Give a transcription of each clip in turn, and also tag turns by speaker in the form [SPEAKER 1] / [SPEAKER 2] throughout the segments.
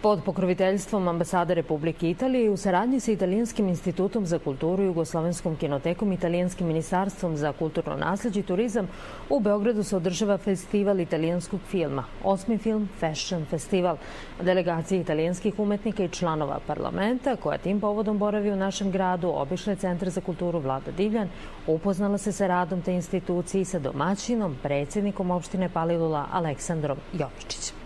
[SPEAKER 1] Pod pokroviteljstvom ambasade Republike Italije i u saradnji sa Italijanskim institutom za kulturu, Jugoslovenskom kinotekom, Italijanskim ministarstvom za kulturno nasleđe i turizam, u Beogradu se održava festival italijanskog filma. 8. film Fashion Festival. Delegacija italijanskih umetnika i članova parlamenta, koja tim povodom boravi u našem gradu, obišla je Centar za kulturu Vlada Divljan, upoznala se sa radom te institucije i sa domaćinom, predsjednikom opštine Palilula Aleksandrom Jovičićem.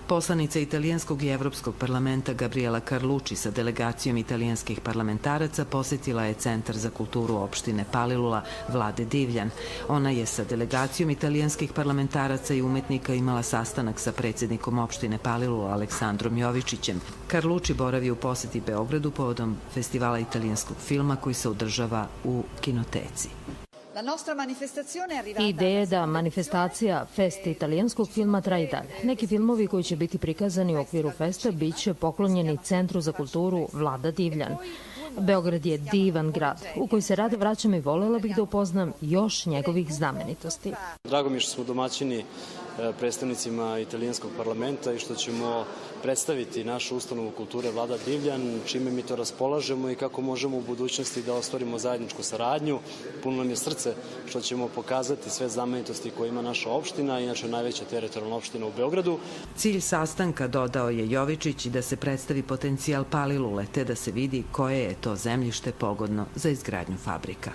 [SPEAKER 2] Poslanica italijanskog i evropskog parlamenta Gabriela Carlucci sa delegacijom italijanskih parlamentaraca posetila je Centar za kulturu opštine Palilula Vlade Divljan. Ona je sa delegacijom italijanskih parlamentaraca i umetnika imala sastanak sa predsjednikom opštine Palilula Aleksandrom Jovičićem. Carlucci boravi u poseti Beogradu povodom festivala italijanskog filma koji se održava u kinoteci.
[SPEAKER 1] Ideja je da manifestacija Fest italijanskog filma traje dalje. Neki filmovi koji će biti prikazani u okviru festa bit će poklonjeni Centru za kulturu Vlada Divljan. Beograd je divan grad u koji se rado vraćam i volela bih da upoznam još njegovih znamenitosti.
[SPEAKER 3] Drago mi je što smo domaćini predstavnicima italijanskog parlamenta i što ćemo predstaviti našu ustanovu kulture Vlada Divljan, čime mi to raspolažemo i kako možemo u budućnosti da ostvarimo zajedničku saradnju. Puno nam je srce što ćemo pokazati sve znamenitosti koje ima naša opština, inače najveća teritorijalna opština u Beogradu.
[SPEAKER 2] Cilj sastanka, dodao je Jovičić, da se predstavi potencijal Palilule, te da se vidi koje je to zemljište pogodno za izgradnju fabrika.